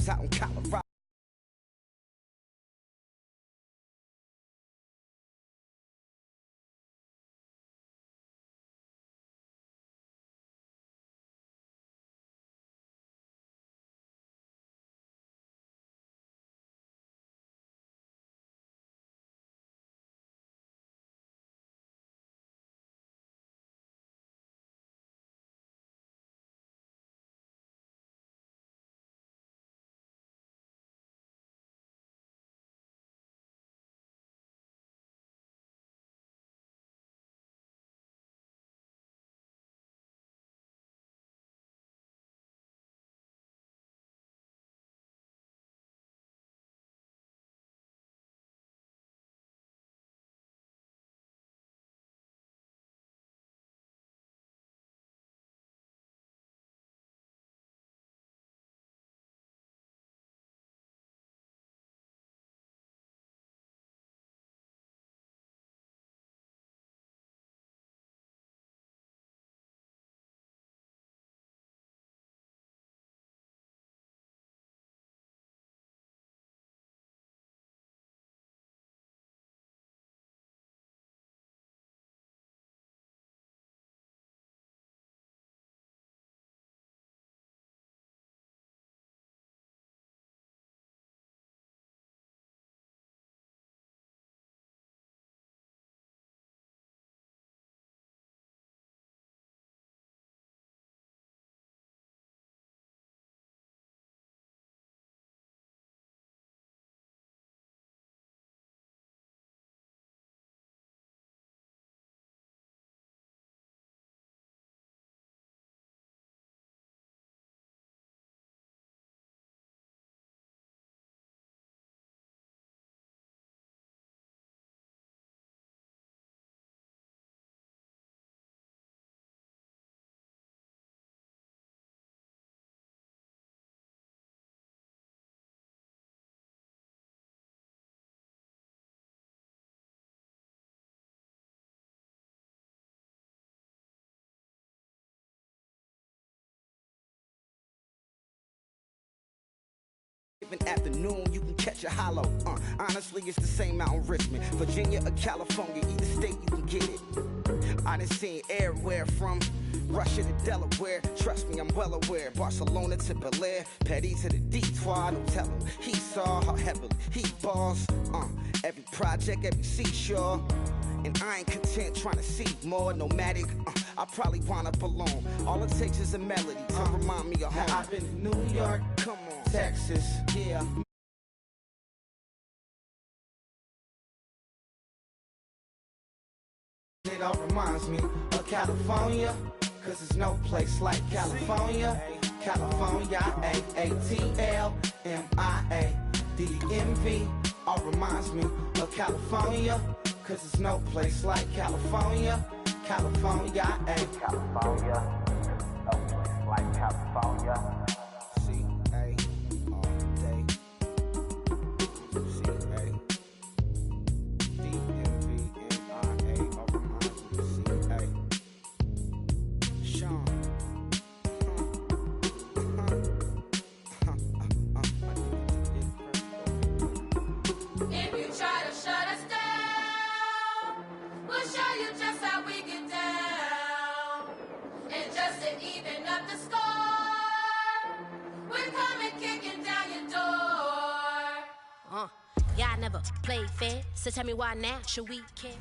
Jones out in Colorado. Afternoon, you can catch a hollow. Honestly, it's the same out in Richmond, Virginia or California, either state you can get it. I done seen everywhere from Russia to Delaware. Trust me, I'm well aware. Barcelona to Bel Air, Petty to the Detroit. No tell him he saw how heavily he balls. Every project, every seashore. And I ain't content trying to see more nomadic. I probably wind up alone. All it takes is a melody to remind me of home. Now I've been to New York, come on, Texas, yeah. It all reminds me of California, cause there's no place like California. California, A-A-T-L-M-I-A-D-M-V. All reminds me of California, cause there's no place like California. California, California, no place like California. C-A all day. C-A D-M-V-N-I-A. All reminds me of C-A. Sean. If you try to shut us down, we'll show you just how we get down. And just to even up the score, we're coming kicking down your door. Y'all never played fair, so tell me why now should we care?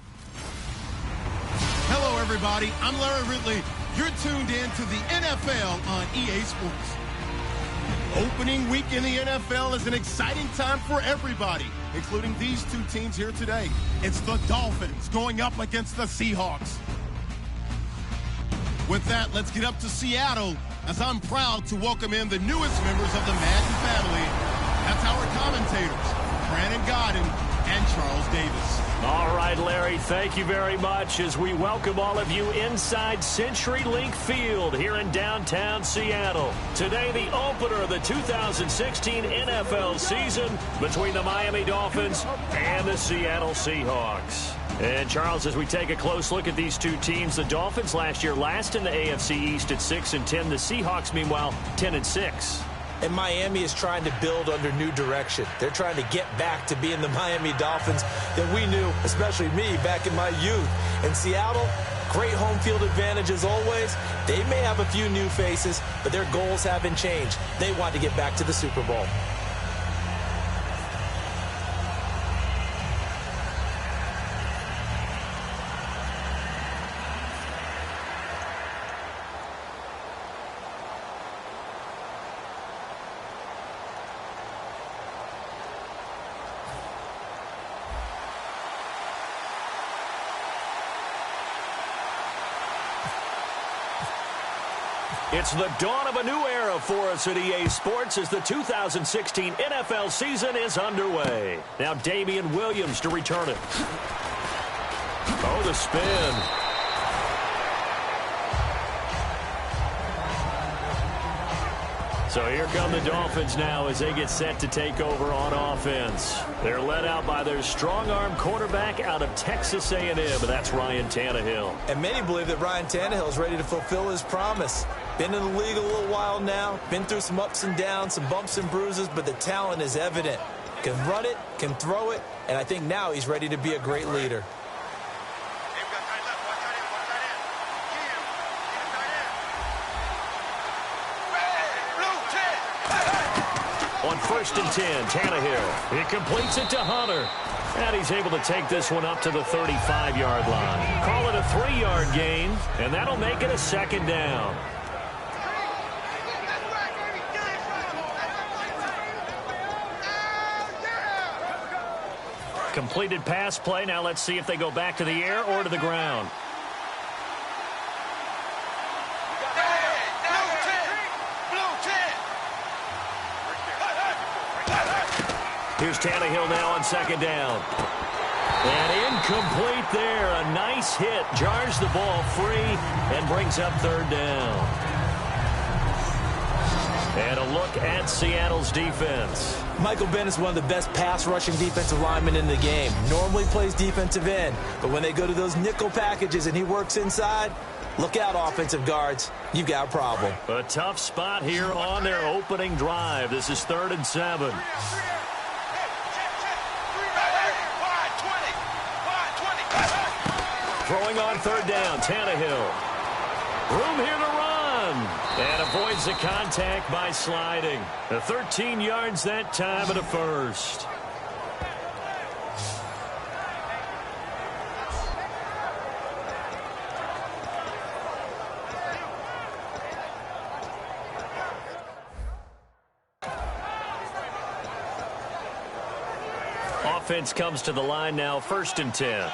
Hello, everybody. I'm Larry Ridley. You're tuned in to the NFL on EA Sports. Opening week in the NFL is an exciting time for everybody, including these two teams here today. It's the Dolphins going up against the Seahawks. With that, let's get up to Seattle as I'm proud to welcome in the newest members of the Madden family. That's our commentators, Brandon Godden and Charles Davis. All right, Larry, thank you very much as we welcome all of you inside CenturyLink Field here in downtown Seattle. Today, the opener of the 2016 NFL season between the Miami Dolphins and the Seattle Seahawks. And, Charles, as we take a close look at these two teams, the Dolphins last year last in the AFC East at 6-10. The Seahawks, meanwhile, 10-6. And Miami is trying to build under new direction. They're trying to get back to being the Miami Dolphins that we knew, especially me, back in my youth. And Seattle, great home field advantage as always. They may have a few new faces, but their goals haven't changed. They want to get back to the Super Bowl. It's the dawn of a new era for us at EA Sports as the 2016 NFL season is underway. Now Damian Williams to return it. Oh, the spin. So here come the Dolphins now as they get set to take over on offense. They're led out by their strong-arm quarterback out of Texas A&M, and that's Ryan Tannehill. And many believe that Ryan Tannehill is ready to fulfill his promise. Been in the league a little while now, been through some ups and downs, some bumps and bruises, but the talent is evident. Can run it, can throw it, and I think now he's ready to be a great leader. On 1st and 10, Tannehill. He completes it to Hunter. And he's able to take this one up to the 35-yard line. Call it a 3-yard gain, and that'll make it a 2nd down. Completed pass play. Now let's see if they go back to the air or to the ground. Here's Tannehill now on 2nd down. And incomplete there. A nice hit. Jars the ball free and brings up 3rd down. And a look at Seattle's defense. Michael Bennett is one of the best pass-rushing defensive linemen in the game. Normally plays defensive end, but when they go to those nickel packages and he works inside, look out, offensive guards. You've got a problem. A tough spot here on their opening drive. This is 3rd and 7. Throwing on 3rd down, Tannehill. Room here to run. And avoids the contact by sliding. 13 yards that time and a 1st. Offense comes to the line now, 1st and 10.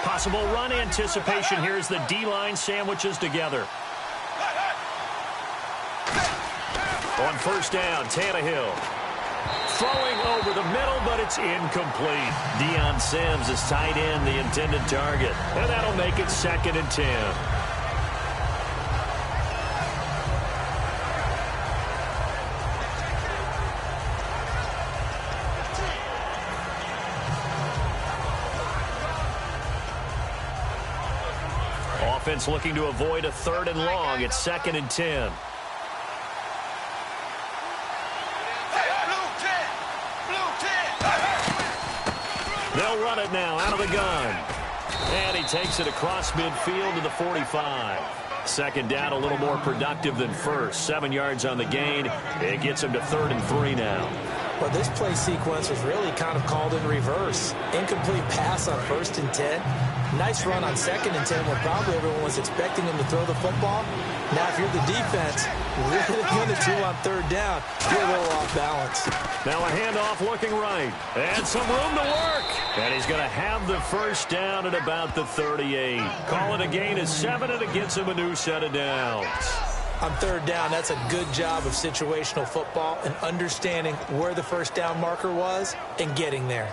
Possible run anticipation. Here's the D-line sandwiches together. On 1st down, Tannehill. Throwing over the middle, but it's incomplete. Deion Sims is tight end, the intended target. And that'll make it 2nd and 10. Offense looking to avoid a 3rd and long. It's 2nd and 10. They'll run it now out of the gun. And he takes it across midfield to the 45. 2nd down, a little more productive than 1st. 7 yards on the gain. It gets him to 3rd and 3 now. Well, this play sequence was really kind of called in reverse. Incomplete pass on 1st and 10. Nice run on 2nd and 10 when probably everyone was expecting him to throw the football. Now, if you're the defense, really going to 2 on 3rd down, you're a little off balance. Now a handoff looking right. And some room to work. And he's going to have the 1st down at about the 38. Call it a gain of 7, and it gets him a new set of downs. On 3rd down, that's a good job of situational football and understanding where the 1st down marker was and getting there.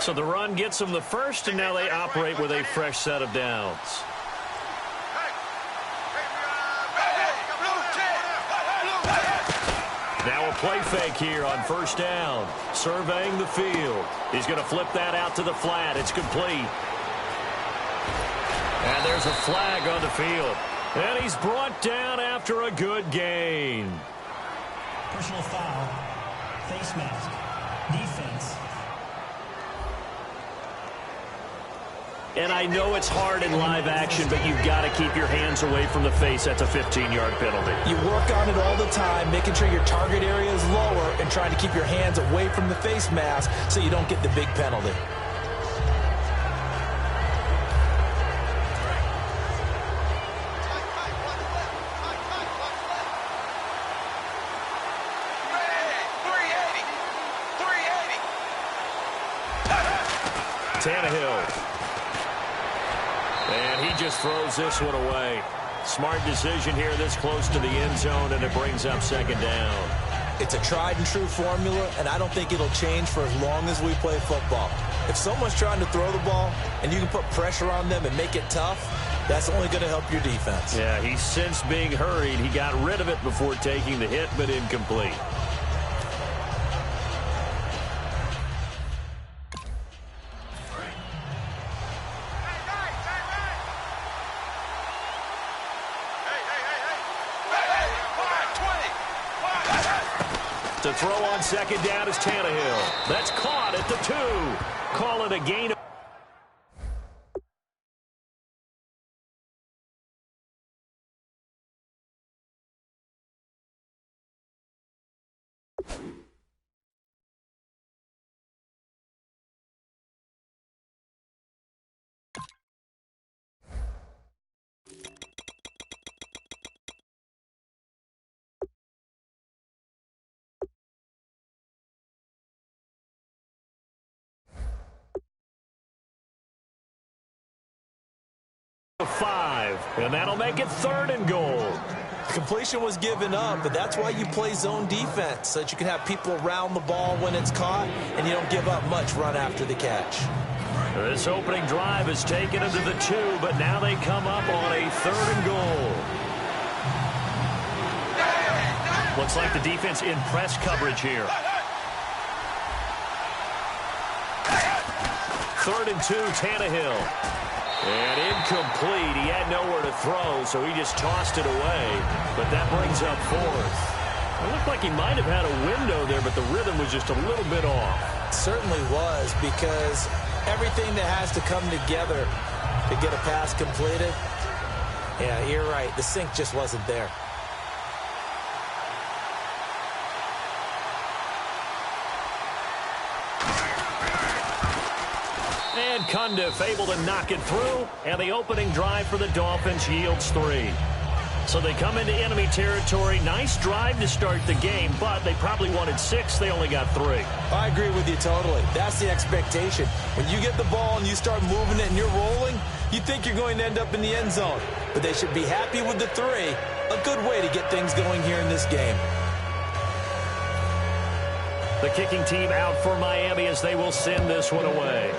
So the run gets them the 1st, and now they operate with a fresh set of downs. Now a play fake here on first down. Surveying the field. He's going to flip that out to the flat. It's complete. And there's a flag on the field. And he's brought down after a good gain. Personal foul. Face mask. Defense. And I know it's hard in live action, but you've got to keep your hands away from the face. That's a 15-yard penalty. You work on it all the time, making sure your target area is lower and trying to keep your hands away from the face mask so you don't get the big penalty. Tannehill. And he just throws this one away. Smart decision here this close to the end zone, and it brings up second down. It's a tried-and-true formula, and I don't think it'll change for as long as we play football. If someone's trying to throw the ball and you can put pressure on them and make it tough, that's only going to help your defense. Yeah, he's since being hurried. He got rid of it before taking the hit, but incomplete. To throw on second down is Tannehill. That's caught at the 2. Call it a gain. Five, and that'll make it 3rd and goal. Completion was given up, but that's why you play zone defense, so that you can have people around the ball when it's caught, and you don't give up much run after the catch. This opening drive has taken them to the 2, but now they come up on a 3rd and goal. Looks like the defense in press coverage here. 3rd and 2, Tannehill. And incomplete. He had nowhere to throw, so he just tossed it away. But that brings up 4th. It looked like he might have had a window there, but the rhythm was just a little bit off. It certainly was, because everything that has to come together to get a pass completed, yeah, you're right. The sync just wasn't there. And Cundiff able to knock it through, and the opening drive for the Dolphins yields 3. So they come into enemy territory. Nice drive to start the game, but they probably wanted 6. They only got 3. I agree with you totally. That's the expectation. When you get the ball and you start moving it and you're rolling, you think you're going to end up in the end zone. But they should be happy with the 3. A good way to get things going here in this game. The kicking team out for Miami as they will send this one away.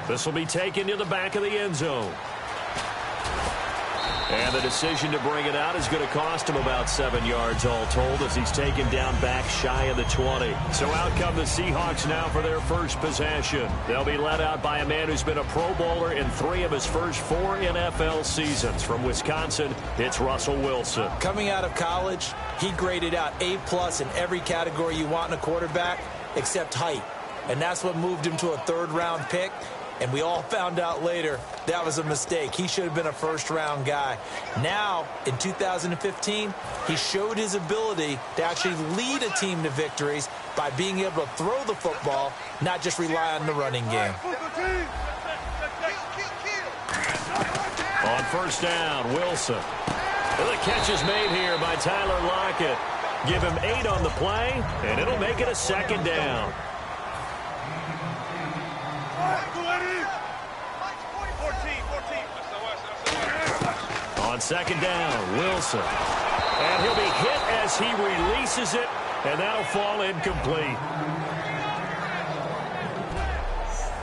This will be taken to the back of the end zone. And the decision to bring it out is going to cost him about 7 yards all told as he's taken down back shy of the 20. So out come the Seahawks now for their first possession. They'll be led out by a man who's been a Pro Bowler in 3 of his first 4 NFL seasons. From Wisconsin, it's Russell Wilson. Coming out of college, he graded out A+ in every category you want in a quarterback except height. And that's what moved him to a 3rd-round pick. And we all found out later that was a mistake. He should have been a first-round guy. Now, in 2015, he showed his ability to actually lead a team to victories by being able to throw the football, not just rely on the running game. On first down, Wilson. And the catch is made here by Tyler Lockett. Give him 8 on the play, and it'll make it a 2nd down. On 2nd down, Wilson. And he'll be hit as he releases it, and that'll fall incomplete.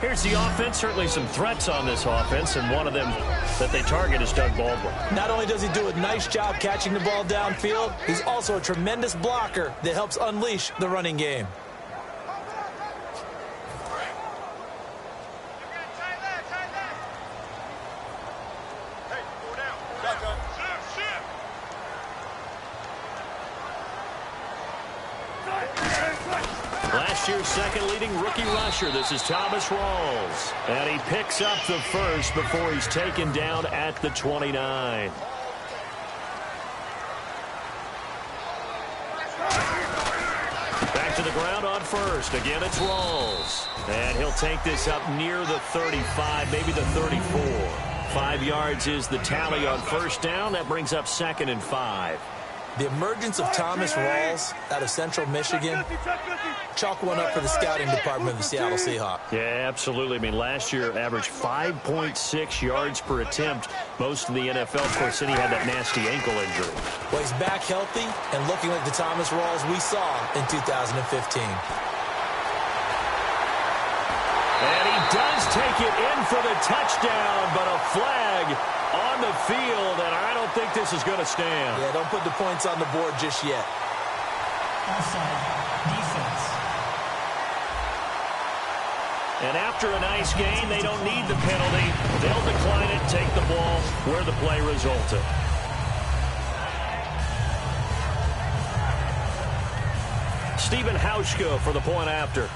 Here's the offense. Certainly some threats on this offense, and one of them that they target is Doug Baldwin. Not only does he do a nice job catching the ball downfield, he's also a tremendous blocker that helps unleash the running game. Last year's second leading rookie rusher. This is Thomas Rawls. And he picks up the first before he's taken down at the 29. Back to the ground on first. Again, it's Rawls. And he'll take this up near the 35, maybe the 34. 5 yards is the tally on first down. That brings up 2nd and 5. The emergence of Thomas Rawls out of Central Michigan, chalk one up for the scouting department of the Seattle Seahawks. Yeah, absolutely. I mean, last year averaged 5.6 yards per attempt. Most in the NFL. Of course, then he had that nasty ankle injury. Well, he's back healthy and looking like the Thomas Rawls we saw in 2015. And he does take it in for the touchdown, but a flag on the field, and I don't think this is going to stand. Yeah, don't put the points on the board just yet. Offside, defense. And after a nice gain, they don't need the penalty. They'll decline it, take the ball where the play resulted. Stephen Hauschka for the point after.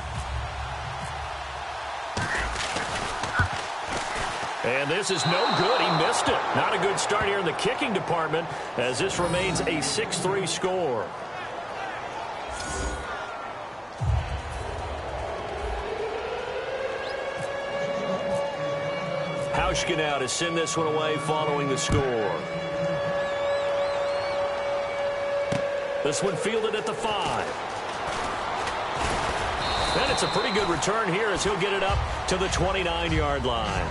And this is no good. He missed it. Not a good start here in the kicking department as this remains a 6-3 score. Hauschka now to send this one away following the score. This one fielded at the 5. And it's a pretty good return here as he'll get it up to the 29-yard line.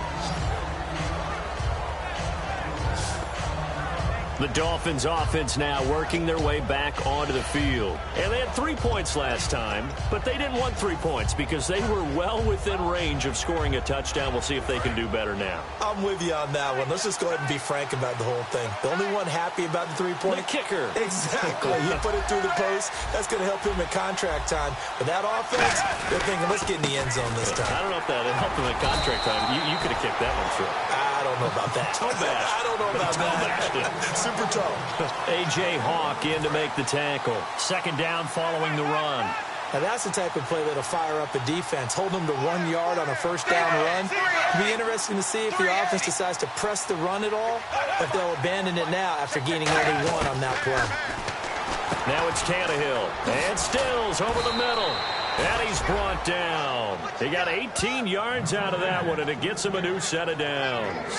The Dolphins offense now working their way back onto the field. And they had 3 points last time, but they didn't want 3 points because they were well within range of scoring a touchdown. We'll see if they can do better now. I'm with you on that one. Let's just go ahead and be frank about the whole thing. The only one happy about the 3-point? The kicker. Exactly. He put it through the post. That's going to help him in contract time. But that offense, they're thinking, let's get in the end zone this time. I don't know if that helped him in contract time. You could have kicked that one through. I don't know about that. I don't know about that. Super toe. A.J. Hawk in to make the tackle. Second down following the run. Now that's the type of play that'll fire up a defense. Hold them to 1 yard on a first down run. It'll be interesting to see if the offense decides to press the run at all, or if they'll abandon it now after gaining only 1 on that play. Now it's Tannehill. And Stills over the middle. And he's brought down. He got 18 yards out of that one, and it gets him a new set of downs.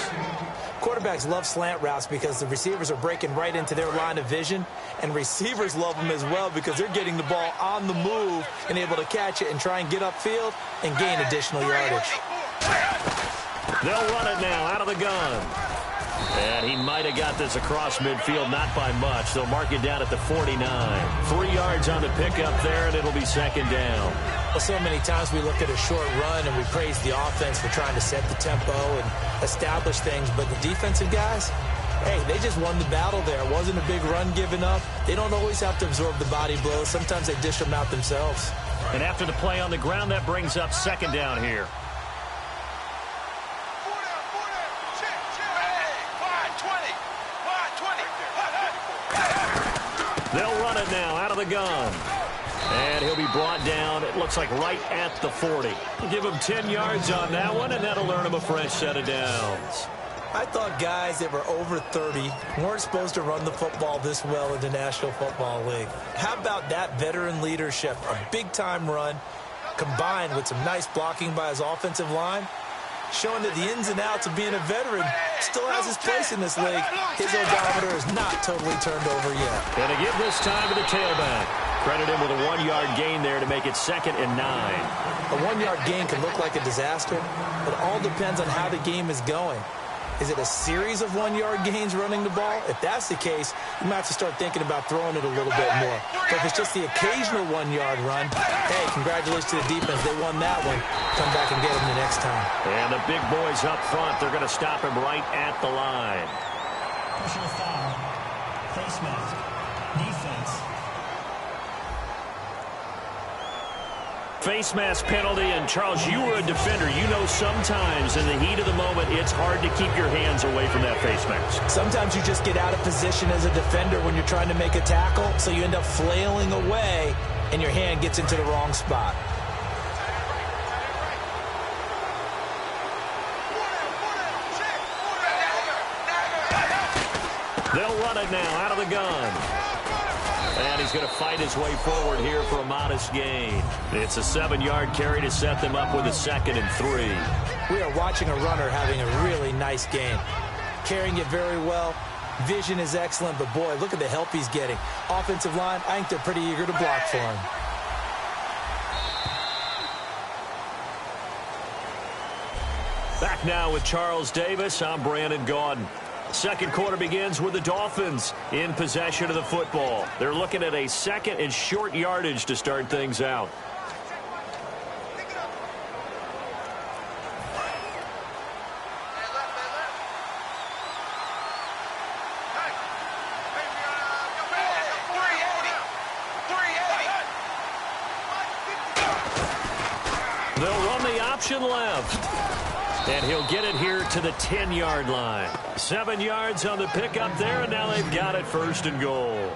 Quarterbacks love slant routes because the receivers are breaking right into their line of vision, and receivers love them as well because they're getting the ball on the move and able to catch it and try and get upfield and gain additional yardage. They'll run it now out of the gun. And he might have got this across midfield, not by much. They'll mark it down at the 49. 3 yards on the pickup there, and it'll be second down. Well, so many times we look at a short run and we praise the offense for trying to set the tempo and establish things, but the defensive guys, hey, they just won the battle there. It wasn't a big run given up. They don't always have to absorb the body blows. Sometimes they dish them out themselves. And after the play on the ground, that brings up second down here. They'll run it now out of the gun. And he'll be brought down, it looks like right at the 40. Give him 10 yards on that one, and that'll earn him a fresh set of downs. I thought guys that were over 30 weren't supposed to run the football this well in the National Football League. How about that veteran leadership? A big-time run combined with some nice blocking by his offensive line, showing that the ins and outs of being a veteran still has his place in this league. His odometer is not totally turned over yet. And to give this time to the tailback. Credit him with a 1 yard gain there to make it 2nd and 9. A 1 yard gain can look like a disaster, but it all depends on how the game is going. Is it a series of 1-yard gains running the ball? If that's the case, you might have to start thinking about throwing it a little bit more. But if it's just the occasional 1-yard run, hey, congratulations to the defense. They won that one. Come back and get them the next time. And the big boys up front, they're going to stop him right at the line. Personal foul. Face mask. Defense. Face mask penalty, and Charles, you were a defender. You know sometimes in the heat of the moment, it's hard to keep your hands away from that face mask. Sometimes you just get out of position as a defender when you're trying to make a tackle, so you end up flailing away, and your hand gets into the wrong spot. They'll run it now out of the gun. And he's going to fight his way forward here for a modest gain. It's a 7-yard carry to set them up with a 2nd and 3. We are watching a runner having a really nice game. Carrying it very well. Vision is excellent, but boy, look at the help he's getting. Offensive line, I think they're pretty eager to block for him. Back now with Charles Davis. I'm Brandon Gaudin. Second quarter begins with the Dolphins in possession of the football. They're looking at a 2nd and short yardage to start things out. They'll run the option left. And he'll get it here to the 10-yard line. 7 yards on the pickup there, and now they've got it 1st and goal.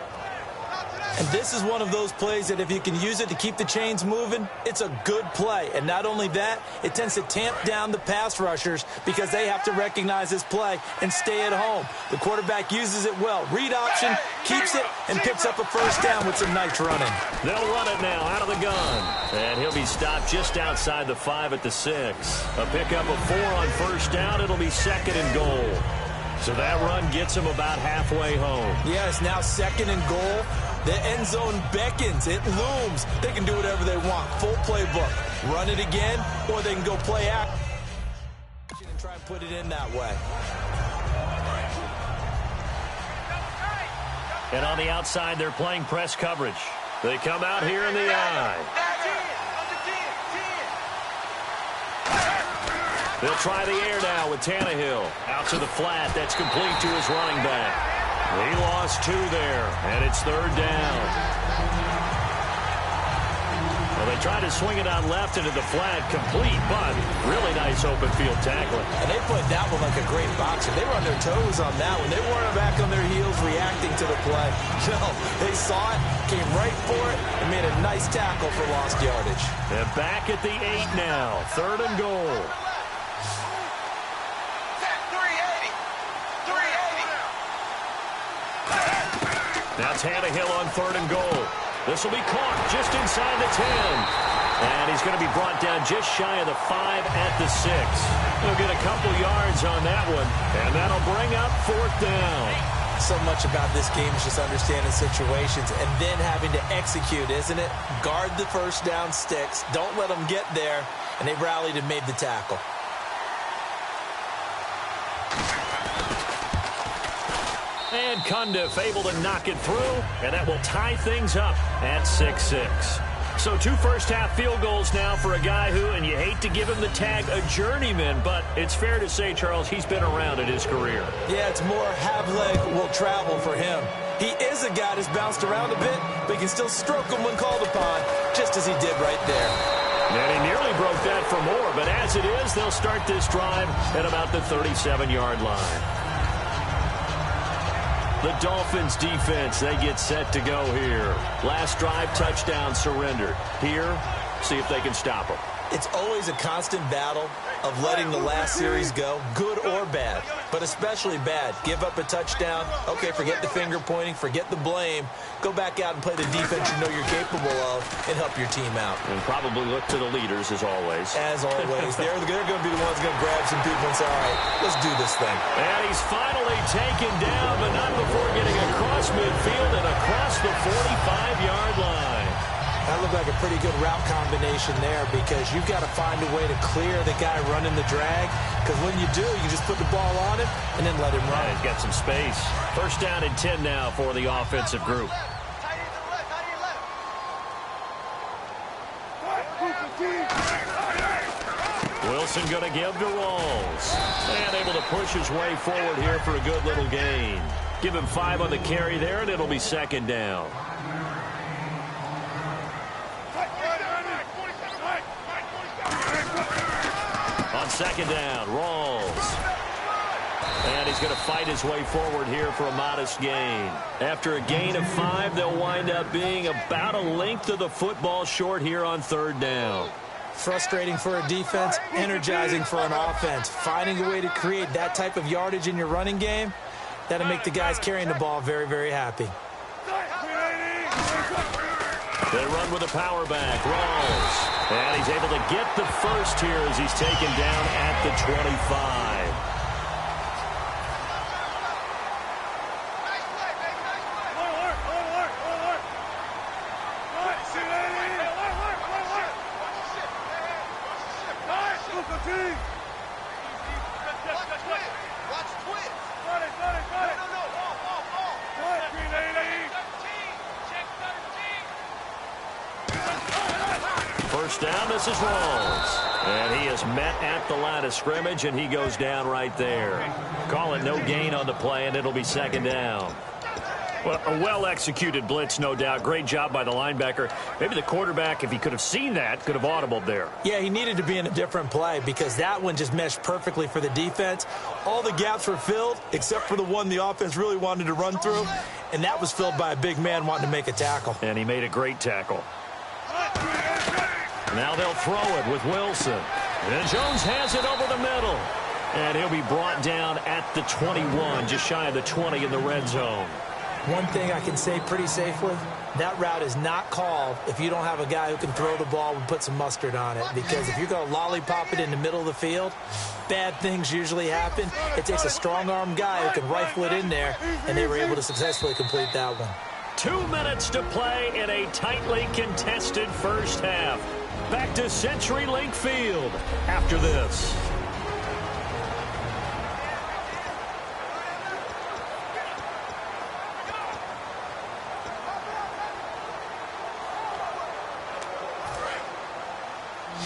And this is one of those plays that if you can use it to keep the chains moving, it's a good play. And not only that, it tends to tamp down the pass rushers because they have to recognize this play and stay at home. The quarterback uses it well. Read option, keeps it, and picks up a 1st down with some nice running. They'll run it now out of the gun. And he'll be stopped just outside the 5 at the 6. A pickup of 4 on 1st down. It'll be 2nd and goal. So that run gets him about halfway home. Yeah, it's now 2nd and goal. The end zone beckons. It looms. They can do whatever they want. Full playbook. Run it again, or they can go play action and try and put it in that way. And on the outside, they're playing press coverage. They come out here in the eye. They'll try the air now with Tannehill. Out to the flat. That's complete to his running back. He lost 2 there, and it's 3rd down. Well, they try to swing it out left into the flat, complete, but really nice open field tackling. And they put that one like a great boxer. They were on their toes on that one. They weren't back on their heels reacting to the play. No, they saw it, came right for it, and made a nice tackle for lost yardage. And back at the 8 now, 3rd and goal. Now Tannehill on 3rd and goal. This will be caught just inside the 10. And he's going to be brought down just shy of the 5 at the 6. He'll get a couple yards on that one. And that'll bring up 4th down. So much about this game is just understanding situations and then having to execute, isn't it? Guard the 1st down sticks. Don't let them get there. And they rallied and made the tackle. And Cundiff able to knock it through, and that will tie things up at 6-6. So 2 first-half field goals now for a guy who, and you hate to give him the tag a journeyman, but it's fair to say, Charles, he's been around in his career. Yeah, it's more have leg will travel for him. He is a guy that's bounced around a bit, but he can still stroke him when called upon, just as he did right there. And he nearly broke that for more, but as it is, they'll start this drive at about the 37-yard line. The Dolphins defense, they get set to go here. Last drive, touchdown, surrendered. Here, see if they can stop them. It's always a constant battle of letting the last series go, good or bad, but especially bad. Give up a touchdown. Okay, forget the finger pointing, forget the blame. Go back out and play the defense you know you're capable of and help your team out. And probably look to the leaders, as always. As always. They're going to be the ones going to grab some people and say, all right, let's do this thing. And he's finally taken down, but not before getting across midfield and across the 45-yard line. That looked like a pretty good route combination there because you've got to find a way to clear the guy running the drag, because when you do, you just put the ball on him and then let him run. He's got some space. First down and 10 now for the offensive group. Wilson going to give to Rawls. And able to push his way forward here for a good little gain. Give him 5 on the carry there, and it'll be second down. On second down, Rawls. And he's going to fight his way forward here for a modest gain. After a gain of 5, they'll wind up being about a length of the football short here on third down. Frustrating for a defense, energizing for an offense. Finding a way to create that type of yardage in your running game, that'll make the guys carrying the ball very, very happy. They run with a power back, Rawls. And he's able to get the first here as he's taken down at the 25. First down, this is Rawls. And he is met at the line of scrimmage, and he goes down right there. Call it no gain on the play, and it'll be second down. Well, a well-executed blitz, no doubt. Great job by the linebacker. Maybe the quarterback, if he could have seen that, could have audibled there. Yeah, he needed to be in a different play because that one just meshed perfectly for the defense. All the gaps were filled except for the one the offense really wanted to run through, and that was filled by a big man wanting to make a tackle. And he made a great tackle. Now they'll throw it with Wilson. And Jones has it over the middle. And he'll be brought down at the 21, just shy of the 20 in the red zone. One thing I can say pretty safely, that route is not called if you don't have a guy who can throw the ball and put some mustard on it. Because if you're going to lollipop it in the middle of the field, bad things usually happen. It takes a strong-arm guy who can rifle it in there, and they were able to successfully complete that one. 2 minutes to play in a tightly contested first half. Back to CenturyLink Field after this.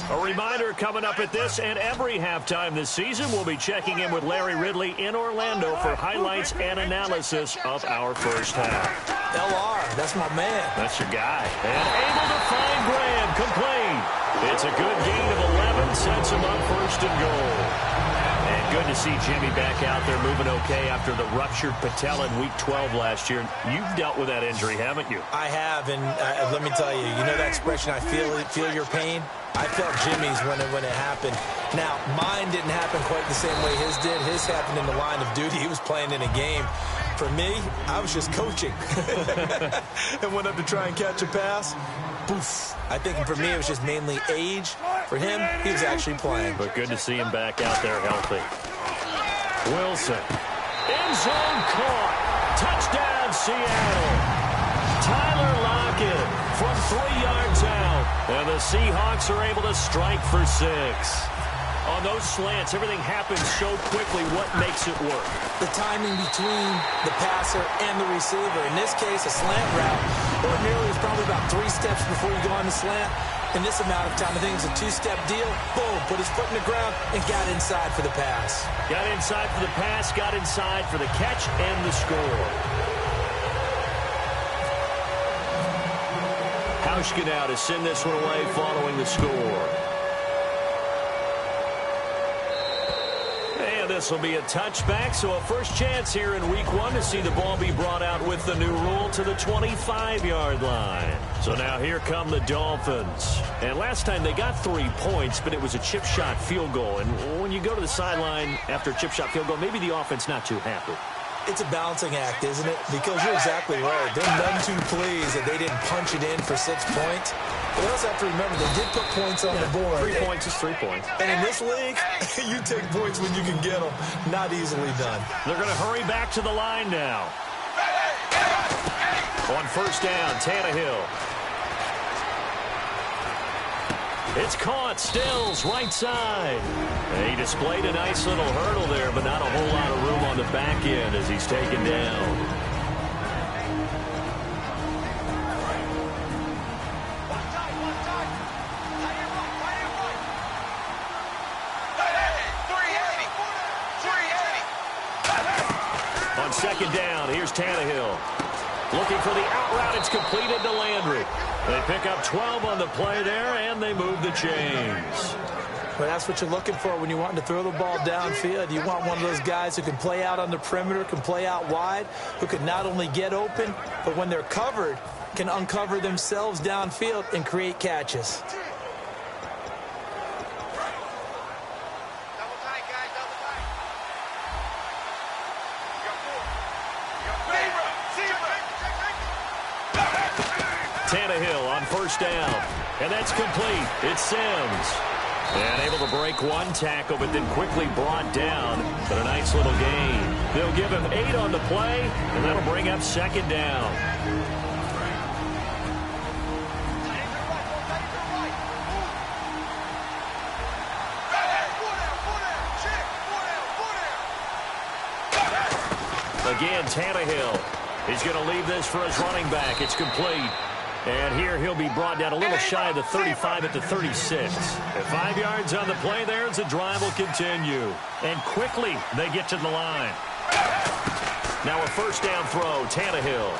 A reminder coming up at this and every halftime this season, we'll be checking in with Larry Ridley in Orlando for highlights and analysis of our first half. LR, that's my man. That's your guy. And able to find Graham, complete. It's a good gain of 11, sets him up first and goal. And good to see Jimmy back out there moving okay after the ruptured patella in Week 12 last year. You've dealt with that injury, haven't you? I have, and let me tell you, you know that expression, I feel your pain? I felt Jimmy's when it happened. Now, mine didn't happen quite the same way his did. His happened in the line of duty. He was playing in a game. For me, I was just coaching. And went up to try and catch a pass. Poof. I think for me, it was just mainly age. For him, he was actually playing. But good to see him back out there healthy. Wilson. End zone caught. Touchdown, Seattle. Tyler Lockett from 3 yards out. And the Seahawks are able to strike for 6. On those slants, everything happens so quickly. What makes it work? The timing between the passer and the receiver. In this case, a slant route. Ordinarily, it's probably about 3 steps before you go on the slant. In this amount of time, I think it's a 2-step deal. Boom, put his foot in the ground and got inside for the pass. Got inside for the pass, got inside for the catch and the score. Hauschka now to send this one away following the score. And this will be a touchback, so a first chance here in Week 1 to see the ball be brought out with the new rule to the 25-yard line. So now here come the Dolphins. And last time they got 3 points, but it was a chip shot field goal. And when you go to the sideline after a chip shot field goal, maybe the offense not too happy. It's a balancing act, isn't it? Because you're exactly right. They're none too pleased that they didn't punch it in for 6 points. But they also have to remember they did put points on the board. 3 points is 3 points. And in this league, you take points when you can get them. Not easily done. They're going to hurry back to the line now. On first down, Tannehill. It's caught. Stills, right side. And he displayed a nice little hurdle there, but not a whole lot of room on the back end as he's taken down. On second down, here's Tannehill. Looking for the out route. It's completed to Landry. They pick up 12 on the play there, and they move the chains. Well, that's what you're looking for when you want to throw the ball downfield. You want one of those guys who can play out on the perimeter, can play out wide, who can not only get open, but when they're covered, can uncover themselves downfield and create catches. Tannehill on first down, and that's complete. It's Sims. And able to break one tackle, but then quickly brought down. But a nice little gain. They'll give him 8 on the play, and that'll bring up second down. Again, Tannehill. He's going to leave this for his running back. It's complete. And here he'll be brought down a little shy of the 35 at the 36. At 5 yards on the play there as the drive will continue. And quickly they get to the line. Now a first down throw, Tannehill.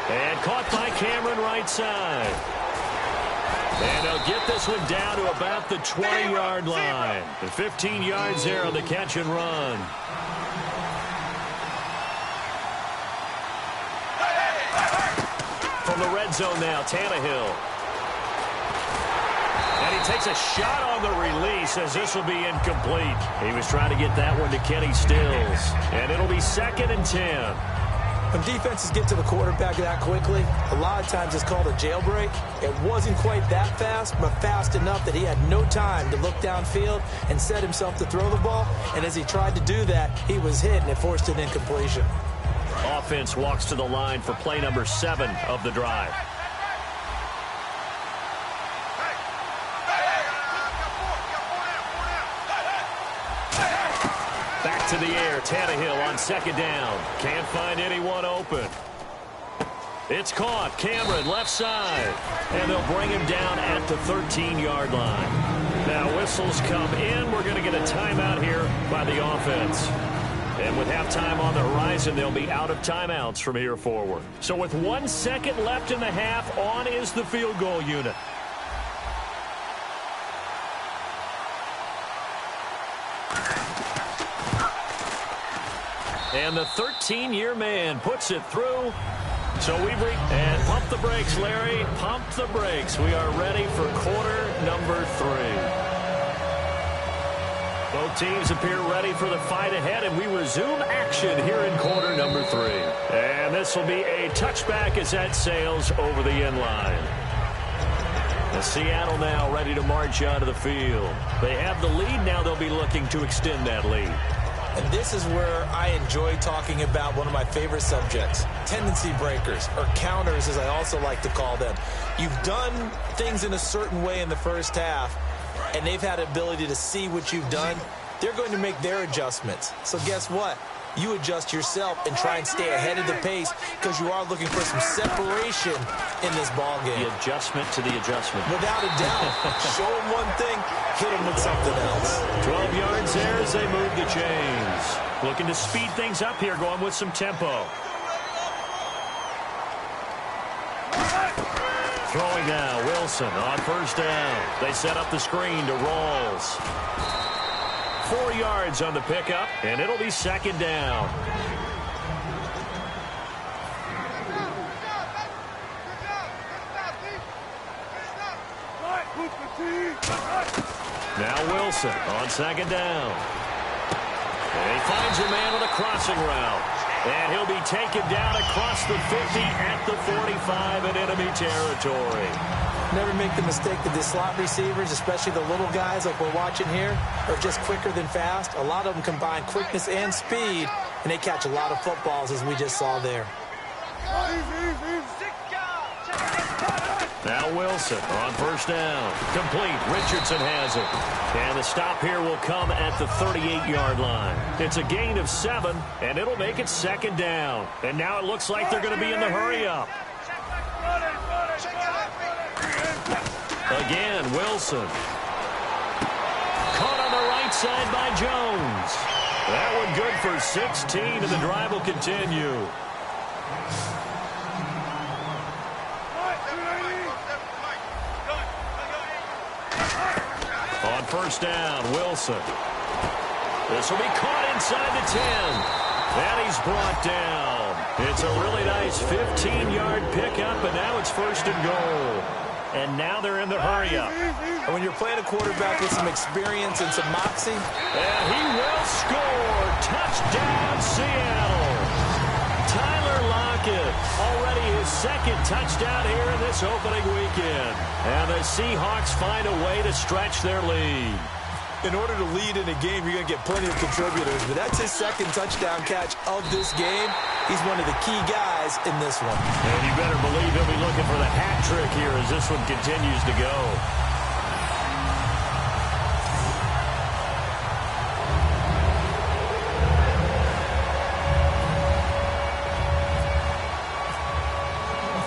And caught by Cameron right side. And they'll get this one down to about the 20-yard line. And 15 yards there on the catch and run. From the red zone now, Tannehill. And he takes a shot on the release as this will be incomplete. He was trying to get that one to Kenny Stills. And it'll be 2nd and 10. When defenses get to the quarterback that quickly, a lot of times it's called a jailbreak. It wasn't quite that fast, but fast enough that he had no time to look downfield and set himself to throw the ball. And as he tried to do that, he was hit and it forced an incompletion. Offense walks to the line for play number 7 of the drive. Back to the air, Tannehill on second down. Can't find anyone open. It's caught. Cameron left side. And they'll bring him down at the 13-yard line. Now whistles come in. We're going to get a timeout here by the offense. And with halftime on the horizon, they'll be out of timeouts from here forward. So with 1 second left in the half, on is the field goal unit. And the 13-year man puts it through. So we bring and pump the brakes, Larry. Pump the brakes. We are ready for quarter number 3. Both teams appear ready for the fight ahead, and we resume action here in quarter number 3. And this will be a touchback as that sails over the end line. And Seattle now ready to march out of the field. They have the lead. Now they'll be looking to extend that lead. And this is where I enjoy talking about one of my favorite subjects, tendency breakers, or counters as I also like to call them. You've done things in a certain way in the first half, and they've had the ability to see what you've done. They're going to make their adjustments. So guess what? You adjust yourself and try and stay ahead of the pace because you are looking for some separation in this ball game. The adjustment to the adjustment. Without a doubt. Show them one thing, hit them with something else. 12 yards there as they move the chains. Looking to speed things up here, going with some tempo. Throwing now, Wilson on first down. They set up the screen to Rawls. 4 yards on the pickup, and it'll be second down. Now Wilson on second down. And he finds a man with a crossing route. And he'll be taken down across the 50 at the 45 in enemy territory. Never make the mistake that the slot receivers, especially the little guys like we're watching here, are just quicker than fast. A lot of them combine quickness and speed, and they catch a lot of footballs as we just saw there. Now Wilson on first down. Complete. Richardson has it. And the stop here will come at the 38-yard line. It's a gain of 7, and it'll make it second down. And now it looks like they're going to be in the hurry-up. Again, Wilson. Caught on the right side by Jones. That one good for 16, and the drive will continue. On first down, Wilson. This will be caught inside the 10. And he's brought down. It's a really nice 15-yard pickup, and now it's first and goal. And now they're in the hurry-up. And when you're playing a quarterback with some experience and some moxie. And he will score. Touchdown, Seattle. Tyler Lockett, already his second touchdown here in this opening weekend. And the Seahawks find a way to stretch their lead. In order to lead in a game, you're going to get plenty of contributors. But that's his second touchdown catch of this game. He's one of the key guys in this one. And you better believe he'll be looking for the hat trick here as this one continues to go.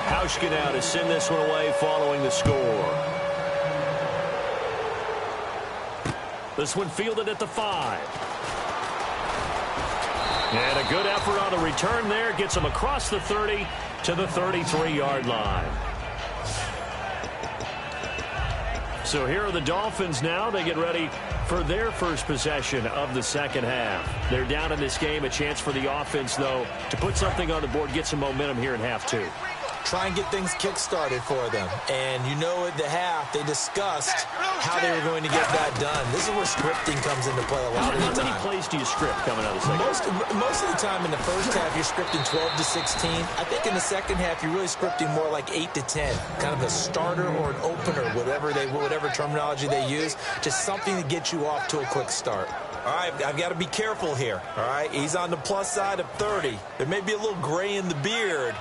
Hauschka now to send this one away following the score. This one fielded at the 5. And a good effort on the return there. Gets him across the 30 to the 33-yard line. So here are the Dolphins now. They get ready for their first possession of the second half. They're down in this game. A chance for the offense, though, to put something on the board, get some momentum here in half 2. Try and get things kick-started for them. And you know at the half, they discussed how they were going to get that done. This is where scripting comes into play a lot of the time. How many plays do you script coming out of the second half? Most of the time in the first half, you're scripting 12 to 16. I think in the second half, you're really scripting more like 8 to 10. Kind of a starter or an opener, whatever terminology they use. Just something to get you off to a quick start. All right, I've got to be careful here. All right, he's on the plus side of 30. There may be a little gray in the beard,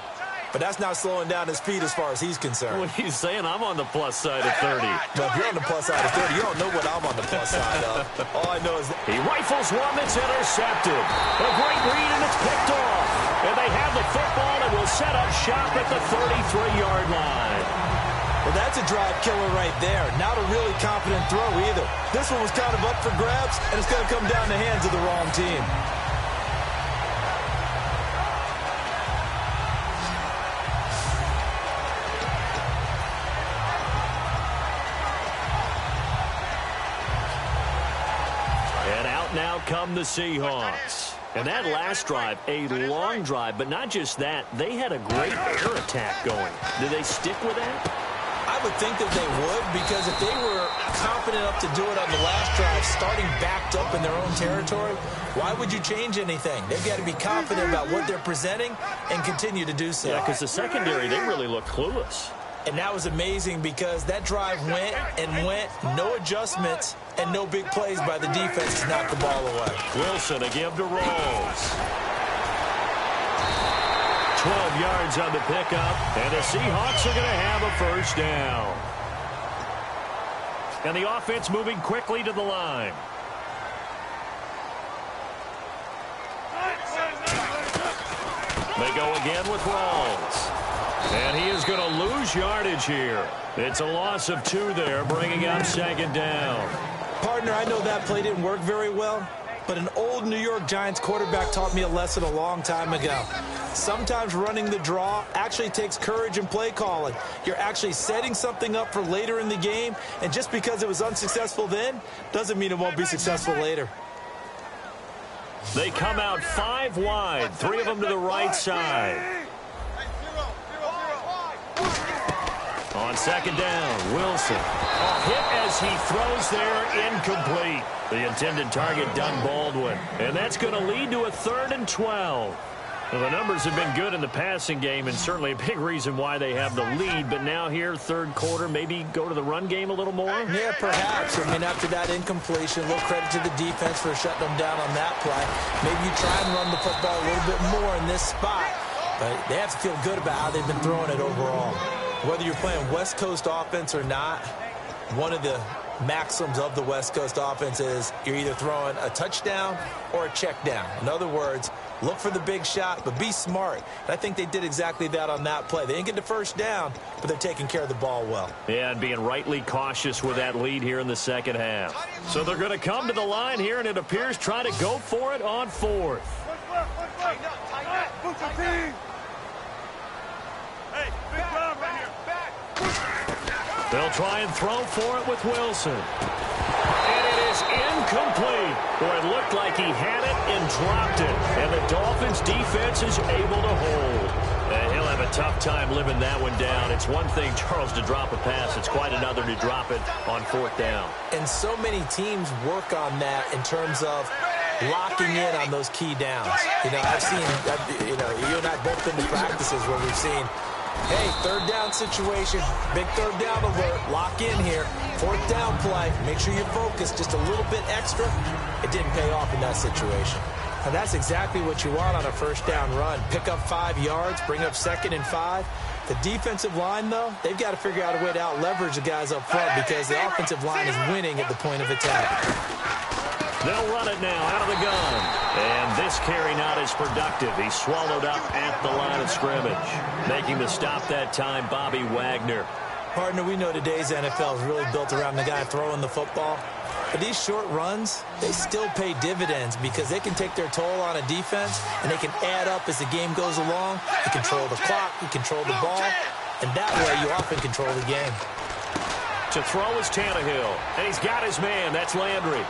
but that's not slowing down his speed as far as he's concerned. What he's saying, I'm on the plus side of 30. But if you're on the plus side of 30, you don't know what I'm on the plus side of. All I know is that he rifles one that's intercepted. A great read, and it's picked off. And they have the football and will set up shop at the 33-yard line. Well, that's a drive killer right there. Not a really confident throw either. This one was kind of up for grabs, and it's going to come down the hands of the wrong team. Now come the Seahawks. And that last drive, a long drive, but not just that. They had a great air attack going. Did they stick with that? I would think that they would, because if they were confident enough to do it on the last drive, starting backed up in their own territory, why would you change anything? They've got to be confident about what they're presenting and continue to do so. Yeah, because the secondary, they really looked clueless. And that was amazing because that drive went and went, no adjustments, and no big plays by the defense to knock the ball away. Wilson, a give to Rolls. 12 yards on the pickup, and the Seahawks are going to have a first down. And the offense moving quickly to the line. They go again with Rolls. And he is going to lose yardage here. It's a loss of 2 there, bringing up second down. Partner, I know that play didn't work very well, but an old New York Giants quarterback taught me a lesson a long time ago. Sometimes running the draw actually takes courage in play calling. You're actually setting something up for later in the game, and just because it was unsuccessful then doesn't mean it won't be successful later. They come out 5 wide, 3 of them to the right side. On second down, Wilson. A hit as he throws there, incomplete. The intended target, Doug Baldwin. And that's going to lead to a 3rd and 12. Well, the numbers have been good in the passing game, and certainly a big reason why they have the lead. But now here, third quarter, maybe go to the run game a little more? Yeah, perhaps. I mean, after that incompletion, a little credit to the defense for shutting them down on that play. Maybe you try and run the football a little bit more in this spot. But they have to feel good about how they've been throwing it overall. Whether you're playing West Coast offense or not, one of the maxims of the West Coast offense is you're either throwing a touchdown or a check down. In other words, look for the big shot, but be smart. And I think they did exactly that on that play. They didn't get the first down, but they're taking care of the ball well. Yeah, and being rightly cautious with that lead here in the second half. So they're going to come to the line here, and it appears trying to go for it on fourth. They'll try and throw for it with Wilson. And it is incomplete. Or it looked like he had it and dropped it. And the Dolphins defense is able to hold. And he'll have a tough time living that one down. It's one thing, Charles, to drop a pass. It's quite another to drop it on fourth down. And so many teams work on that in terms of locking in on those key downs. I've seen, you and I both been to practices where we've seen, hey, third down situation, big third down alert, lock in here, fourth down play, make sure you're focused just a little bit extra. It didn't pay off in that situation. And that's exactly what you want on a first down run. Pick up 5 yards, bring up 2nd and 5. The defensive line, though, they've got to figure out a way to out-leverage the guys up front because the offensive line is winning at the point of attack. They'll run it now out of the gun. And this carry not as productive. He's swallowed up at the line of scrimmage. Making the stop that time, Bobby Wagner. Partner, we know today's NFL is really built around the guy throwing the football. But these short runs, they still pay dividends because they can take their toll on a defense and they can add up as the game goes along. You control the clock, you control the ball, and that way you often control the game. To throw is Tannehill, and he's got his man. That's Landry.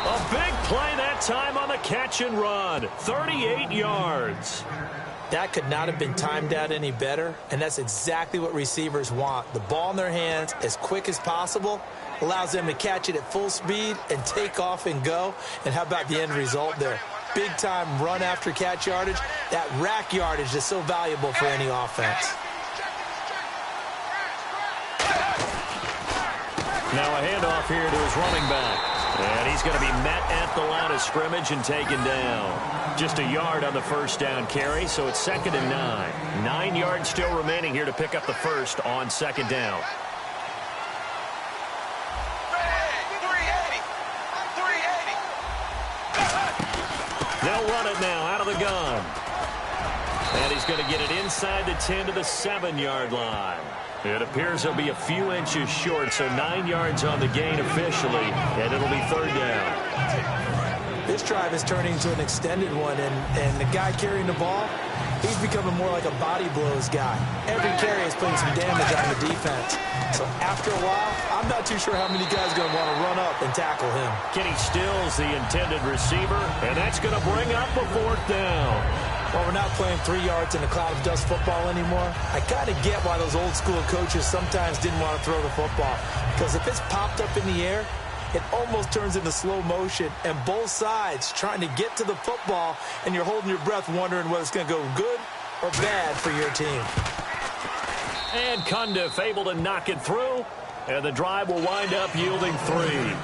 A big play that time on the catch and run. 38 yards. That could not have been timed out any better, and that's exactly what receivers want. The ball in their hands as quick as possible allows them to catch it at full speed and take off and go. And how about the end result there? Big-time run after catch yardage. That rack yardage is so valuable for any offense. Now a handoff here to his running back. And he's going to be met at the line of scrimmage and taken down. Just a yard on the first down carry, so it's 2nd and 9. 9 yards still remaining here to pick up the first on 2nd down. They'll run it now out of the gun. And he's going to get it inside the 10 to the 7-yard line. It appears he'll be a few inches short, so 9 yards on the gain officially, and it'll be 3rd down. This drive is turning into an extended one, and the guy carrying the ball, he's becoming more like a body blows guy. Every carry is putting some damage on the defense. So after a while, I'm not too sure how many guys are going to want to run up and tackle him. Kenny Stills, the intended receiver, and that's going to bring up a 4th down. Well, we're not playing 3 yards in a cloud of dust football anymore. I kind of get why those old school coaches sometimes didn't want to throw the football. Because if it's popped up in the air, it almost turns into slow motion. And both sides trying to get to the football, and you're holding your breath wondering whether it's going to go good or bad for your team. And Cundiff able to knock it through. And the drive will wind up yielding 3.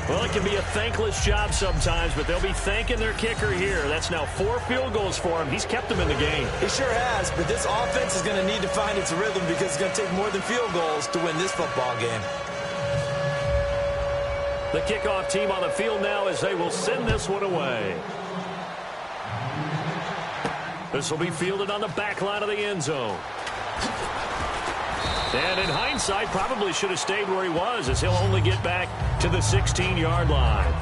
Well, it can be a thankless job sometimes, but they'll be thanking their kicker here. That's now 4 field goals for him. He's kept them in the game. He sure has, but this offense is going to need to find its rhythm because it's going to take more than field goals to win this football game. The kickoff team on the field now as they will send this one away. This will be fielded on the back line of the end zone. And in hindsight, probably should have stayed where he was as he'll only get back to the 16-yard line.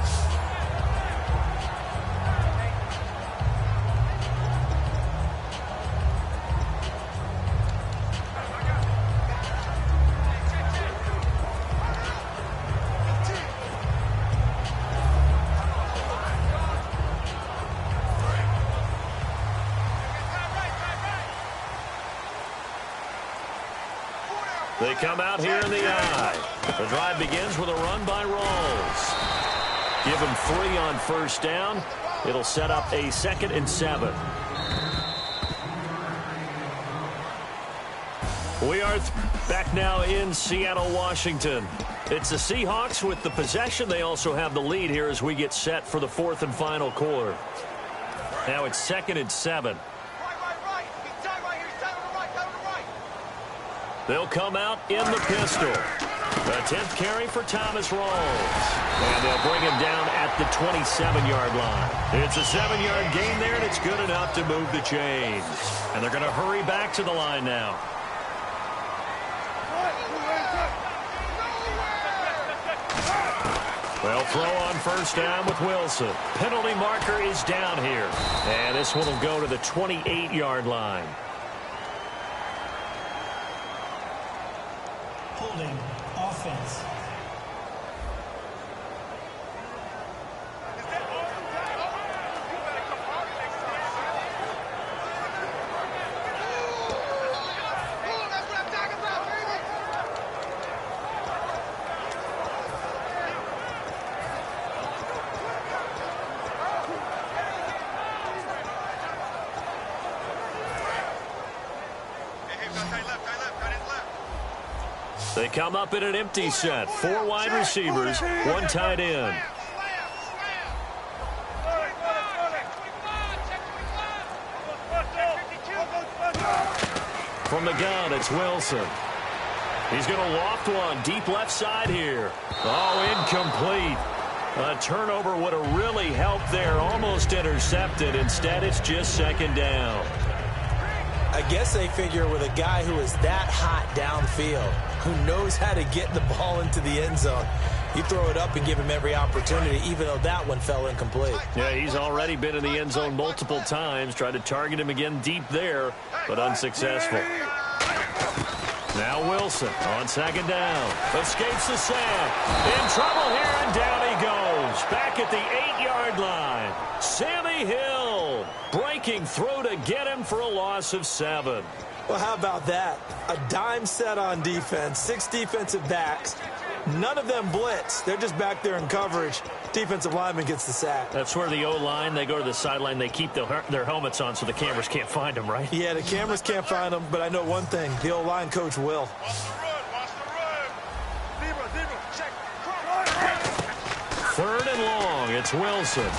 They come out here in the eye. The drive begins with a run by Rawls. Give him 3 on first down. It'll set up a 2nd and 7. We are back now in Seattle, Washington. It's the Seahawks with the possession. They also have the lead here as we get set for the 4th and final quarter. Now it's 2nd and 7. They'll come out in the pistol. The 10th carry for Thomas Rawls. And they'll bring him down at the 27-yard line. It's a 7-yard gain there, and it's good enough to move the chains. And they're going to hurry back to the line now. They'll throw on first down with Wilson. Penalty marker is down here. And this one will go to the 28-yard line. Holding offense. They come up in an empty set. 4 wide receivers, 1 tight end. From the gun, it's Wilson. He's going to loft one deep left side here. Oh, incomplete. A turnover would have really helped there. Almost intercepted. Instead, it's just second down. I guess they figure with a guy who is that hot downfield, who knows how to get the ball into the end zone, you throw it up and give him every opportunity, even though that one fell incomplete. Yeah, he's already been in the end zone multiple times. Tried to target him again deep there, but unsuccessful. Now Wilson on second down. Escapes the sack. In trouble here, and down he goes. Back at the 8-yard line. Sammy Hill breaking through to get him for a loss of 7. Well, how about that? A dime set on defense, 6 defensive backs. None of them blitz. They're just back there in coverage. Defensive lineman gets the sack. That's where the O-line, they go to the sideline, they keep their helmets on so the cameras can't find them, right? Yeah, the cameras can't find them, but I know one thing. The O-line coach will. Third and long, it's Wilson.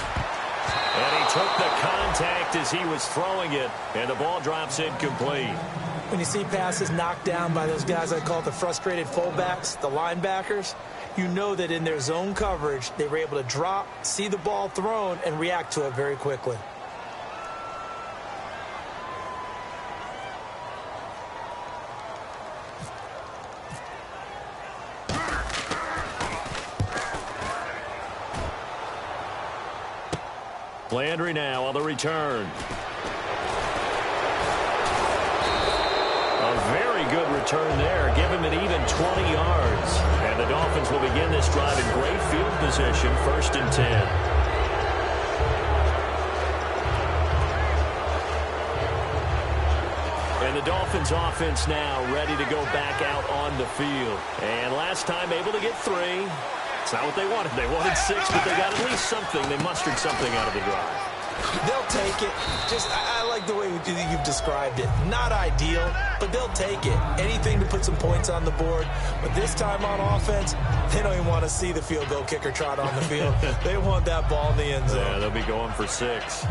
And he took the contact as he was throwing it, and the ball drops incomplete. When you see passes knocked down by those guys I call the frustrated fullbacks, the linebackers, you know that in their zone coverage, they were able to drop, see the ball thrown, and react to it very quickly. Landry now on the return. A very good return there. Give him an even 20 yards. And the Dolphins will begin this drive in great field position, 1st and 10. And the Dolphins offense now ready to go back out on the field. And last time able to get 3. It's not what they wanted. They wanted 6, but they got at least something. They mustered something out of the drive. They'll take it. I like the way you've described it. Not ideal, but they'll take it. Anything to put some points on the board. But this time on offense, they don't even want to see the field goal kicker trot on the field. They want that ball in the end zone. Yeah, they'll be going for 6.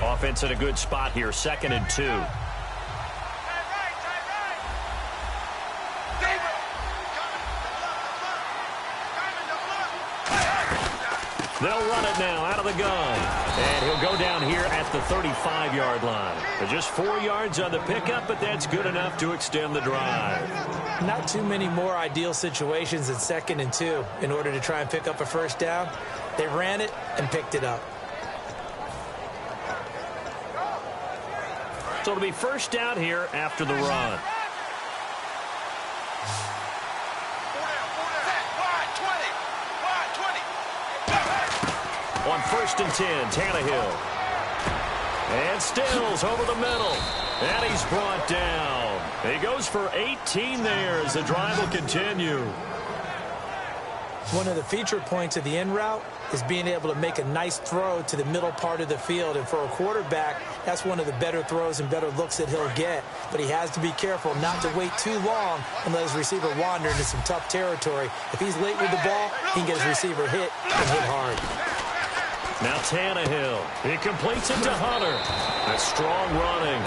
Offense in a good spot here, 2nd and 2. They'll run it now out of the gun. And he'll go down here at the 35-yard line. But just 4 yards on the pickup, but that's good enough to extend the drive. Not too many more ideal situations at 2nd and 2 in order to try and pick up a first down. They ran it and picked it up. So it'll be first down here after the run. On 1st and 10, Tannehill. And Stills over the middle. And he's brought down. He goes for 18 there as the drive will continue. One of the feature points of the in route is being able to make a nice throw to the middle part of the field. And for a quarterback, that's one of the better throws and better looks that he'll get. But he has to be careful not to wait too long and let his receiver wander into some tough territory. If he's late with the ball, he can get his receiver hit and hit hard. Now Tannehill. He completes it to Hunter. That's strong running.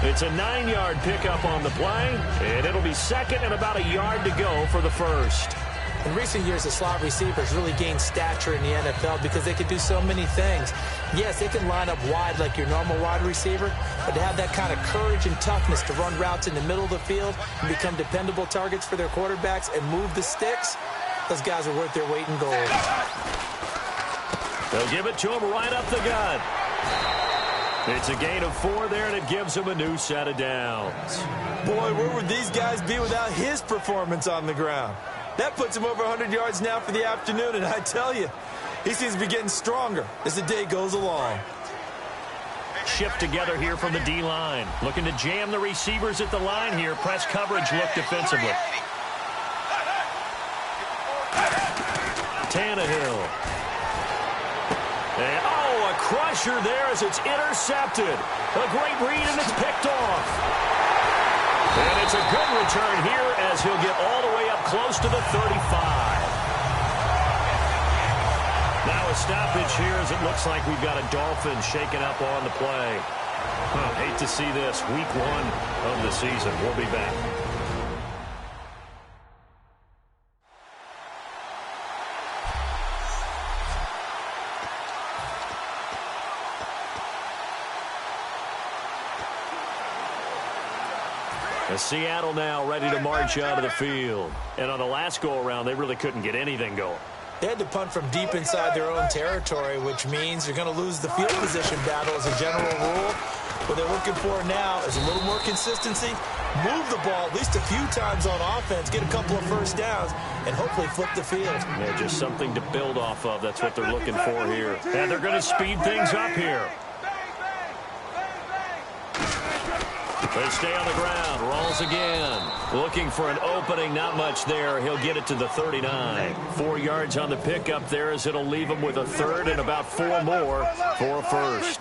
It's a 9-yard pickup on the play, and it'll be second and about a yard to go for the first. In recent years, the slot receivers really gained stature in the NFL because they can do so many things. Yes, they can line up wide like your normal wide receiver, but to have that kind of courage and toughness to run routes in the middle of the field and become dependable targets for their quarterbacks and move the sticks, those guys are worth their weight in gold. They'll give it to him right up the gut. It's a gain of 4 there, and it gives him a new set of downs. Boy, where would these guys be without his performance on the ground? That puts him over 100 yards now for the afternoon, and I tell you, he seems to be getting stronger as the day goes along. Shift together here from the D-line. Looking to jam the receivers at the line here. Press coverage look defensively. Tannehill. And, a crusher there as it's intercepted. A great read, and it's picked off. And it's a good return here as he'll get all the way up close to the 35. Now a stoppage here as it looks like we've got a Dolphin shaken up on the play. Hate to see this. Week 1 of the season. We'll be back. Seattle now ready to march out of the field. And on the last go-around, they really couldn't get anything going. They had to punt from deep inside their own territory, which means you're going to lose the field position battle as a general rule. What they're looking for now is a little more consistency, move the ball at least a few times on offense, get a couple of first downs, and hopefully flip the field. Yeah, just something to build off of. That's what they're looking for here. And they're going to speed things up here. They stay on the ground. Rolls again. Looking for an opening. Not much there. He'll get it to the 39. 4 yards on the pickup there as it'll leave him with a third and about 4 more for a first.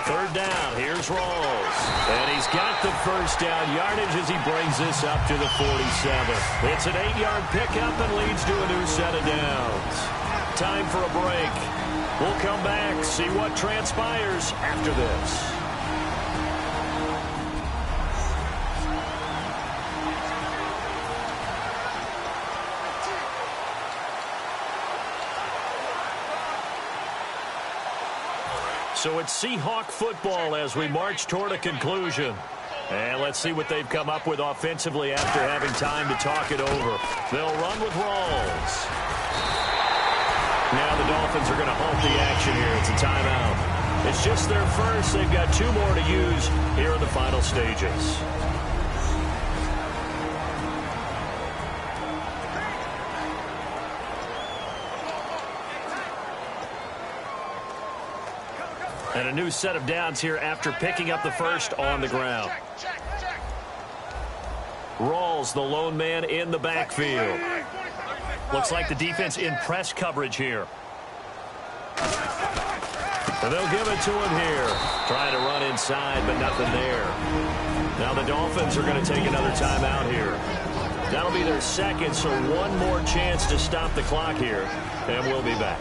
Third down. Here's Rawls. And he's got the first down yardage as he brings this up to the 47. It's an 8-yard pickup and leads to a new set of downs. Time for a break. We'll come back, see what transpires after this. So it's Seahawk football as we march toward a conclusion. And let's see what they've come up with offensively after having time to talk it over. They'll run with Rawls. Now the Dolphins are going to halt the action here. It's a timeout. It's just their first. They've got 2 more to use here in the final stages. And a new set of downs here after picking up the first on the ground. Rawls, the lone man in the backfield. Looks like the defense in press coverage here. And they'll give it to him here. Trying to run inside, but nothing there. Now the Dolphins are going to take another timeout here. That'll be their second, so 1 more chance to stop the clock here. And we'll be back.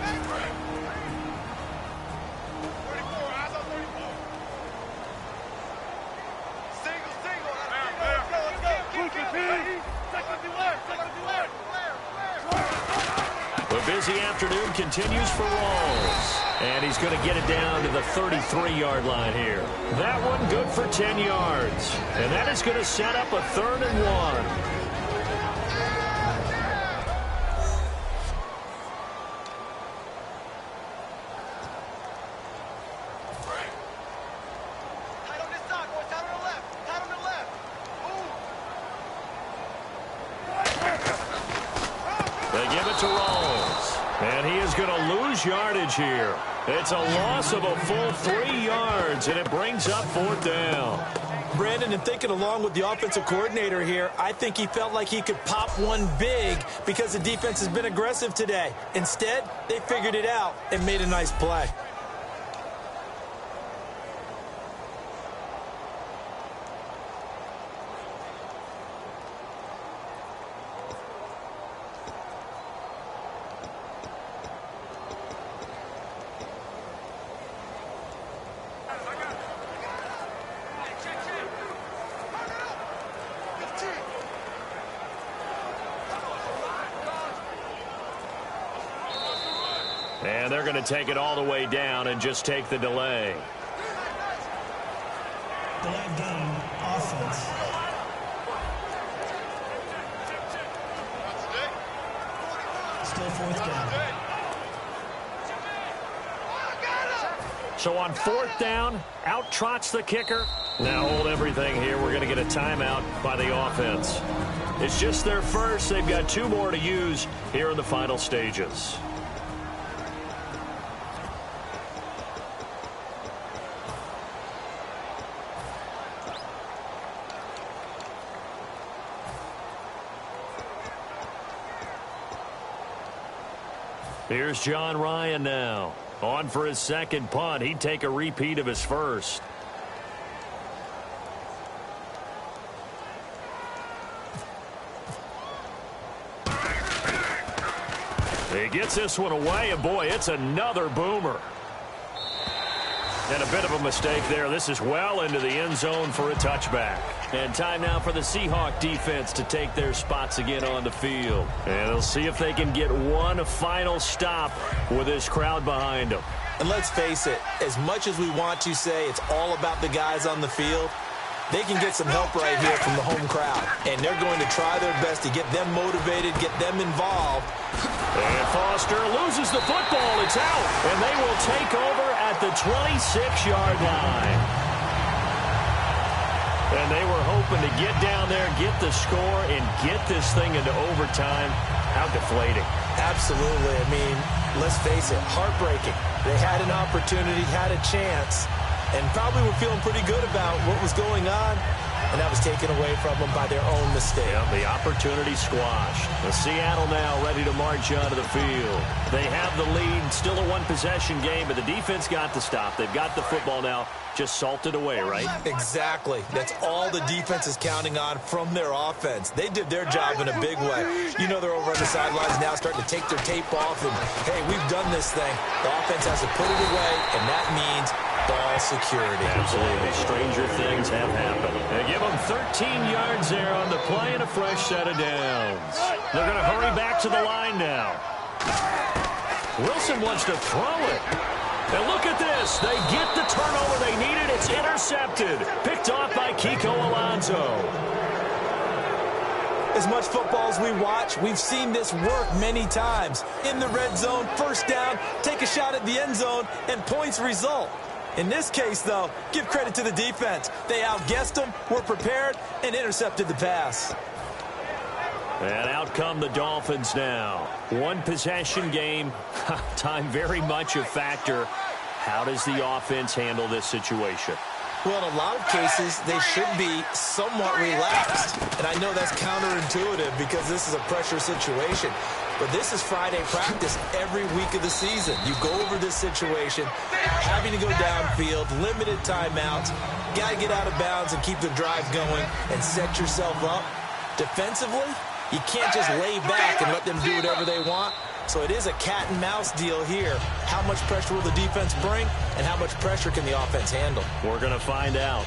Busy afternoon continues for Rawls. And he's going to get it down to the 33-yard line here. That one good for 10 yards. And that is going to set up a 3rd and 1. Yardage here. It's a loss of a full 3 yards, and it brings up 4th down. Brandon, and thinking along with the offensive coordinator here, I think he felt like he could pop one big because the defense has been aggressive today. Instead, they figured it out and made a nice play. And they're going to take it all the way down and just take the delay. Delay game, offense. Still fourth down. So on fourth down, out trots the kicker. Now hold everything here. We're going to get a timeout by the offense. It's just their first. They've got 2 more to use here in the final stages. Here's John Ryan now. On for his second punt. He'd take a repeat of his first. He gets this one away, and boy, it's another boomer. And a bit of a mistake there. This is well into the end zone for a touchback. And time now for the Seahawk defense to take their spots again on the field. And they'll see if they can get one final stop with this crowd behind them. And let's face it, as much as we want to say it's all about the guys on the field, they can get some help right here from the home crowd. And they're going to try their best to get them motivated, get them involved. And Foster loses the football. It's out. And they will take over at the 26-yard line. And they were hoping to get down there, get the score, and get this thing into overtime. How deflating. Absolutely. I mean, let's face it, heartbreaking. They had an opportunity, had a chance, and probably were feeling pretty good about what was going on, and that was taken away from them by their own mistake. Yeah, the opportunity squashed. The Seattle now ready to march onto the field. They have the lead, still a one-possession game, but the defense got the stop. They've got the football now, just salted away, right? Exactly. That's all the defense is counting on from their offense. They did their job in a big way. You know they're over on the sidelines now starting to take their tape off, and, hey, we've done this thing. The offense has to put it away, and that means ball security. Absolutely. Stranger things have happened. They give them 13 yards there on the play and a fresh set of downs. They're going to hurry back to the line now. Wilson wants to throw it. And look at this. They get the turnover they needed. It's intercepted. Picked off by Kiko Alonso. As much football as we watch, we've seen this work many times. In the red zone, first down, take a shot at the end zone, and points result. In this case, though, give credit to the defense. They outguessed them, were prepared, and intercepted the pass. And out come the Dolphins now. One possession game. Time very much a factor. How does the offense handle this situation? Well, in a lot of cases, they should be somewhat relaxed. And I know that's counterintuitive because this is a pressure situation. But this is Friday practice every week of the season. You go over this situation, having to go downfield, limited timeouts, got to get out of bounds and keep the drive going and set yourself up. Defensively, you can't just lay back and let them do whatever they want. So it is a cat-and-mouse deal here. How much pressure will the defense bring, and how much pressure can the offense handle? We're going to find out.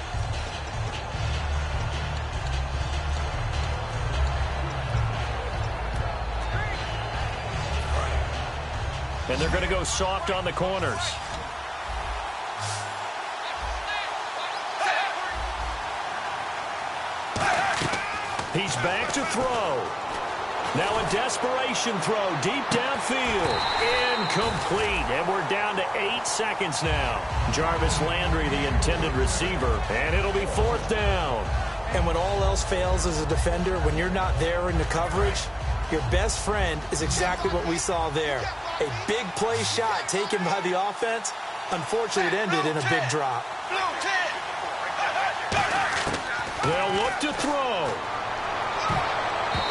And they're going to go soft on the corners. He's back to throw. Now a desperation throw deep downfield. Incomplete. And we're down to 8 seconds now. Jarvis Landry, the intended receiver. And it'll be fourth down. And when all else fails as a defender, when you're not there in the coverage, your best friend is exactly what we saw there. A big play shot taken by the offense. Unfortunately, it ended in a big drop. They'll look to throw.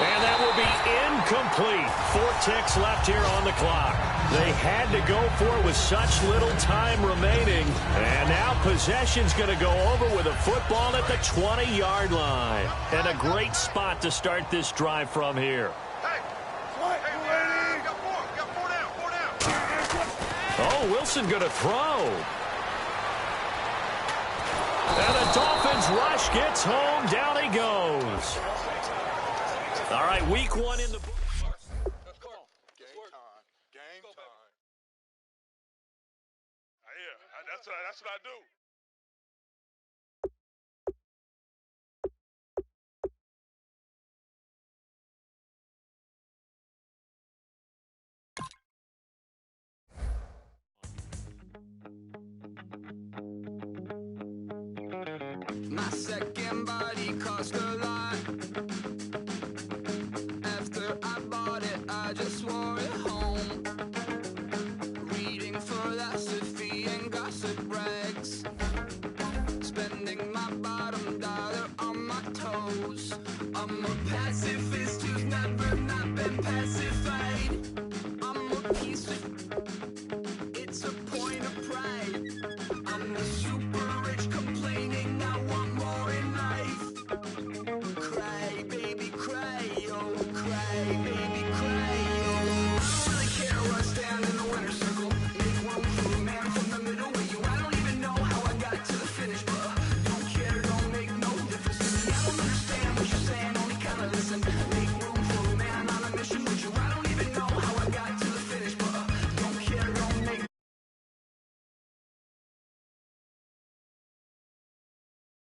And that will be incomplete. 4 ticks left here on the clock. They had to go for it with such little time remaining. And now possession's going to go over with a football at the 20-yard line. And a great spot to start this drive from here. Oh, Wilson going to throw. And the Dolphins rush gets home. Down he goes. All right, week 1 in the That's what I do. My second body cost a lot. After I bought it, I just wore it home. Reading philosophy and gossip rags. Spending my bottom dollar on my toes. I'm a